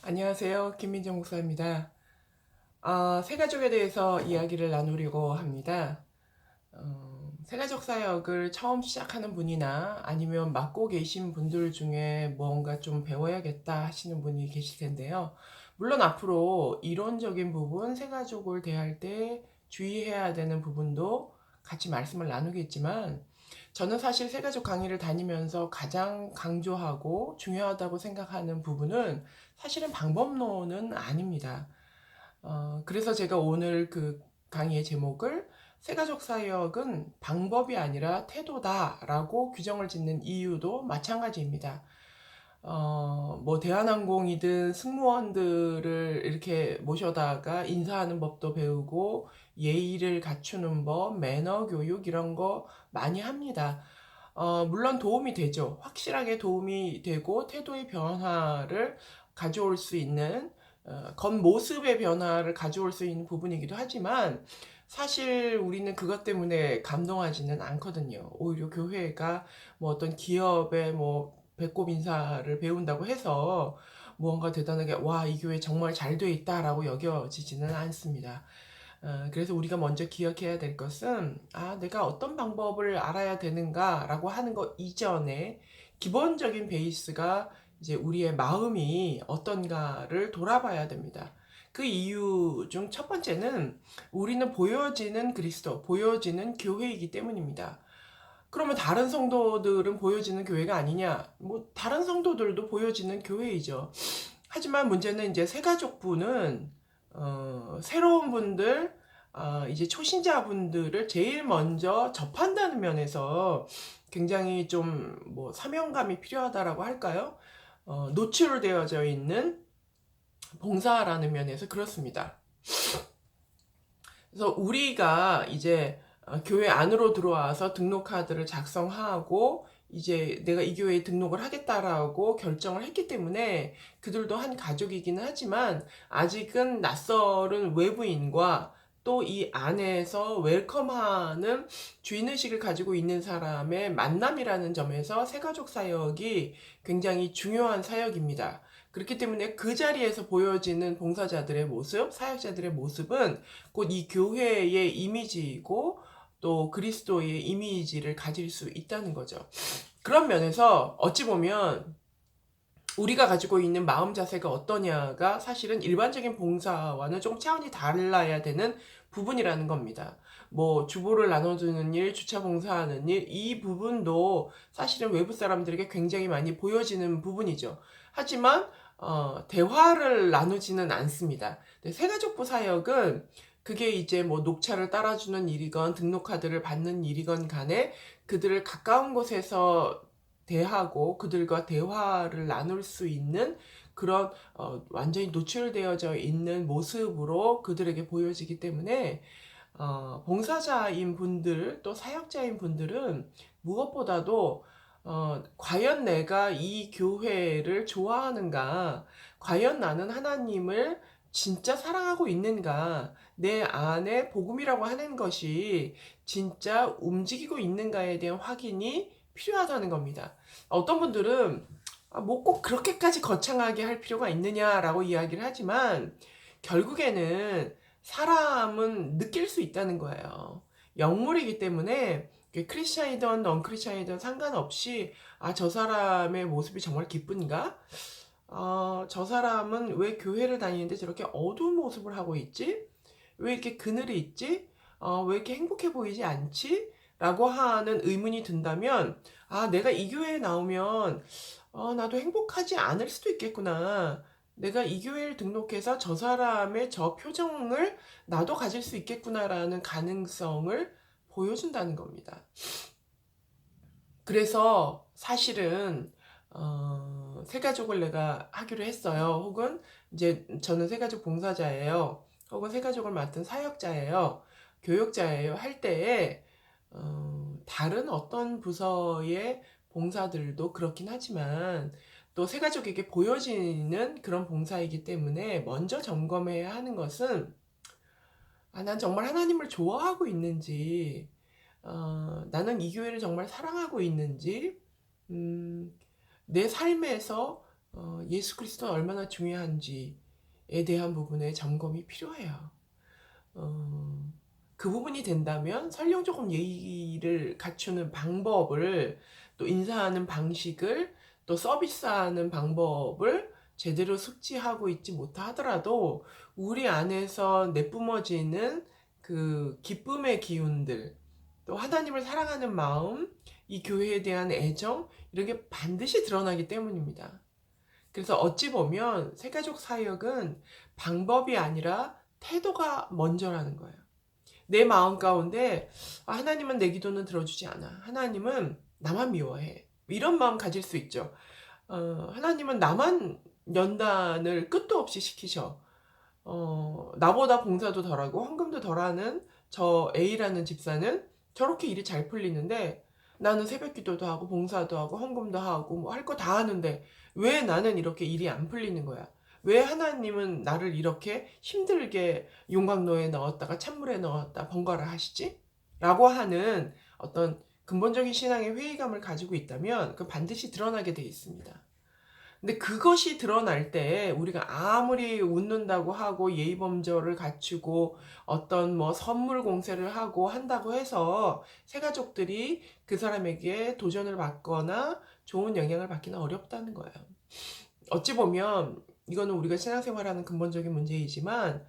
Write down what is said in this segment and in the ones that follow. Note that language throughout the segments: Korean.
안녕하세요. 김민정 목사입니다. 새가족에 대해서 이야기를 나누려고 합니다. 새가족 사역을 처음 시작하는 분이나 아니면 맡고 계신 분들 중에 뭔가 좀 배워야겠다 하시는 분이 계실 텐데요. 물론 앞으로 이론적인 부분, 새가족을 대할 때 주의해야 되는 부분도 같이 말씀을 나누겠지만, 저는 사실 새가족 강의를 다니면서 가장 강조하고 중요하다고 생각하는 부분은 사실은 방법론은 아닙니다. 그래서 제가 오늘 그 강의의 제목을 새가족 사역은 방법이 아니라 태도다라고 규정을 짓는 이유도 마찬가지입니다. 뭐 대한항공이든 승무원들을 이렇게 모셔다가 인사하는 법도 배우고 예의를 갖추는 법, 매너 교육 이런 거 많이 합니다. 물론 도움이 되죠. 확실하게 도움이 되고 태도의 변화를 가져올 수 있는 겉모습의 변화를 가져올 수 있는 부분이기도 하지만 사실 우리는 그것 때문에 감동하지는 않거든요. 오히려 교회가 뭐 어떤 기업의 뭐 배꼽 인사를 배운다고 해서 무언가 대단하게 와, 이 교회 정말 잘 돼 있다라고 여겨지지는 않습니다. 그래서 우리가 먼저 기억해야 될 것은 내가 어떤 방법을 알아야 되는가라고 하는 것 이전에 기본적인 베이스가 이제 우리의 마음이 어떤가를 돌아봐야 됩니다. 그 이유 중 첫 번째는 우리는 보여지는 그리스도, 보여지는 교회이기 때문입니다. 그러면 다른 성도들은 보여지는 교회가 아니냐? 뭐 다른 성도들도 보여지는 교회이죠. 하지만 문제는 이제 새가족부는 새로운 분들, 이제 초신자분들을 제일 먼저 접한다는 면에서 굉장히 좀 뭐 사명감이 필요하다라고 할까요? 노출되어져 있는 봉사라는 면에서 그렇습니다. 그래서 우리가 이제 교회 안으로 들어와서 등록카드를 작성하고 이제 내가 이 교회에 등록을 하겠다라고 결정을 했기 때문에 그들도 한 가족이기는 하지만 아직은 낯설은 외부인과 또 이 안에서 웰컴하는 주인의식을 가지고 있는 사람의 만남이라는 점에서 새가족 사역이 굉장히 중요한 사역입니다. 그렇기 때문에 그 자리에서 보여지는 봉사자들의 모습, 사역자들의 모습은 곧 이 교회의 이미지이고 또 그리스도의 이미지를 가질 수 있다는 거죠. 그런 면에서 어찌 보면 우리가 가지고 있는 마음 자세가 어떠냐가 사실은 일반적인 봉사와는 좀 차원이 달라야 되는 부분이라는 겁니다. 뭐 주보를 나눠주는 일, 주차 봉사하는 일, 이 부분도 사실은 외부 사람들에게 굉장히 많이 보여지는 부분이죠. 하지만 대화를 나누지는 않습니다. 새가족부 사역은 그게 이제 뭐 녹차를 따라주는 일이건 등록카드를 받는 일이건 간에 그들을 가까운 곳에서 대하고 그들과 대화를 나눌 수 있는 그런 완전히 노출되어져 있는 모습으로 그들에게 보여지기 때문에 봉사자인 분들 또 사역자인 분들은 무엇보다도 과연 내가 이 교회를 좋아하는가? 과연 나는 하나님을 진짜 사랑하고 있는가? 내 안에 복음이라고 하는 것이 진짜 움직이고 있는가에 대한 확인이 필요하다는 겁니다. 어떤 분들은 뭐 꼭 그렇게까지 거창하게 할 필요가 있느냐라고 이야기를 하지만 결국에는 사람은 느낄 수 있다는 거예요. 영물이기 때문에 크리스찬이든 넌 크리스찬이든 상관없이 저 사람의 모습이 정말 기쁜가? 저 사람은 왜 교회를 다니는데 저렇게 어두운 모습을 하고 있지? 왜 이렇게 그늘이 있지? 왜 이렇게 행복해 보이지 않지? 라고 하는 의문이 든다면 내가 이 교회에 나오면 나도 행복하지 않을 수도 있겠구나. 내가 이 교회를 등록해서 저 사람의 저 표정을 나도 가질 수 있겠구나라는 가능성을 보여준다는 겁니다. 그래서 사실은 새가족을 내가 하기로 했어요. 혹은 이제 저는 새가족 봉사자예요. 혹은 새가족을 맡은 사역자예요. 교육자예요. 할 때에 다른 어떤 부서의 봉사들도 그렇긴 하지만 또 새가족에게 보여지는 그런 봉사이기 때문에 먼저 점검해야 하는 것은 난 정말 하나님을 좋아하고 있는지 나는 이 교회를 정말 사랑하고 있는지 내 삶에서 예수 그리스도는 얼마나 중요한지에 대한 부분에 점검이 필요해요. 어, 그 부분이 된다면 설령 조금 예의를 갖추는 방법을, 또 인사하는 방식을, 또 서비스하는 방법을 제대로 숙지하고 있지 못하더라도 우리 안에서 내뿜어지는 그 기쁨의 기운들, 또 하나님을 사랑하는 마음, 이 교회에 대한 애정, 이런 게 반드시 드러나기 때문입니다. 그래서 어찌 보면 새가족 사역은 방법이 아니라 태도가 먼저라는 거예요. 내 마음 가운데 하나님은 내 기도는 들어주지 않아. 하나님은 나만 미워해. 이런 마음 가질 수 있죠. 하나님은 나만 연단을 끝도 없이 시키셔. 나보다 봉사도 덜하고 헌금도 덜하는 저 A라는 집사는 저렇게 일이 잘 풀리는데 나는 새벽 기도도 하고 봉사도 하고 헌금도 하고 뭐 할 거 다 하는데 왜 나는 이렇게 일이 안 풀리는 거야? 왜 하나님은 나를 이렇게 힘들게 용광로에 넣었다가 찬물에 넣었다 번갈아 하시지? 라고 하는 어떤 근본적인 신앙의 회의감을 가지고 있다면 그 반드시 드러나게 돼 있습니다. 근데 그것이 드러날 때 우리가 아무리 웃는다고 하고 예의범절을 갖추고 어떤 뭐 선물 공세를 하고 한다고 해서 새가족들이 그 사람에게 도전을 받거나 좋은 영향을 받기는 어렵다는 거예요. 어찌 보면 이거는 우리가 신앙생활하는 근본적인 문제이지만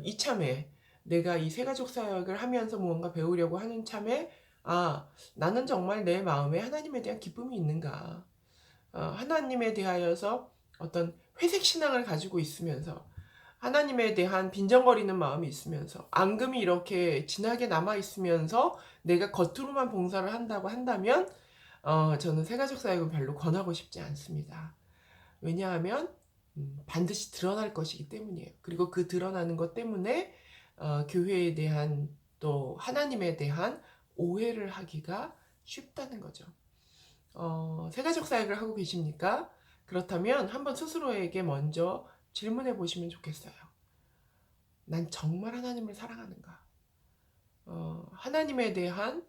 이참에 내가 이 새가족 사역을 하면서 무언가 배우려고 하는 참에 나는 정말 내 마음에 하나님에 대한 기쁨이 있는가, 하나님에 대하여서 어떤 회색 신앙을 가지고 있으면서 하나님에 대한 빈정거리는 마음이 있으면서 앙금이 이렇게 진하게 남아 있으면서 내가 겉으로만 봉사를 한다고 한다면 저는 새가족 사역은 별로 권하고 싶지 않습니다. 왜냐하면 반드시 드러날 것이기 때문이에요. 그리고 그 드러나는 것 때문에 교회에 대한 또 하나님에 대한 오해를 하기가 쉽다는 거죠. 새가족 사역을 하고 계십니까? 그렇다면 한번 스스로에게 먼저 질문해 보시면 좋겠어요. 난 정말 하나님을 사랑하는가? 하나님에 대한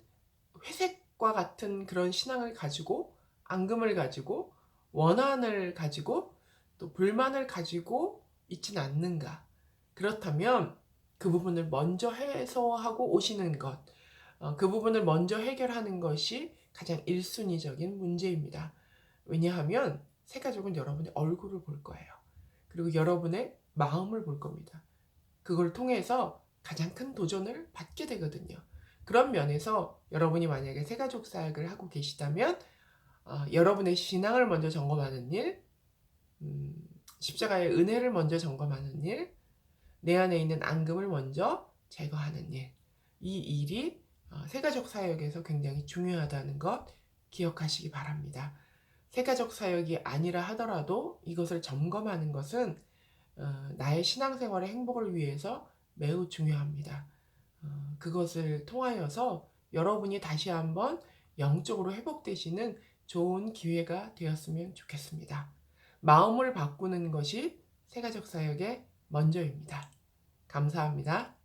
회색과 같은 그런 신앙을 가지고, 앙금을 가지고, 원한을 가지고, 또 불만을 가지고 있진 않는가? 그렇다면 그 부분을 먼저 해소하고 오시는 것, 그 부분을 먼저 해결하는 것이 가장 1순위적인 문제입니다. 왜냐하면 새가족은 여러분의 얼굴을 볼 거예요. 그리고 여러분의 마음을 볼 겁니다. 그걸 통해서 가장 큰 도전을 받게 되거든요. 그런 면에서 여러분이 만약에 새가족 사역을 하고 계시다면 여러분의 신앙을 먼저 점검하는 일, 십자가의 은혜를 먼저 점검하는 일, 내 안에 있는 앙금을 먼저 제거하는 일, 이 일이 새가족 사역에서 굉장히 중요하다는 것 기억하시기 바랍니다. 새가족 사역이 아니라 하더라도 이것을 점검하는 것은 나의 신앙생활의 행복을 위해서 매우 중요합니다. 그것을 통하여서 여러분이 다시 한번 영적으로 회복되시는 좋은 기회가 되었으면 좋겠습니다. 마음을 바꾸는 것이 새가족 사역의 먼저입니다. 감사합니다.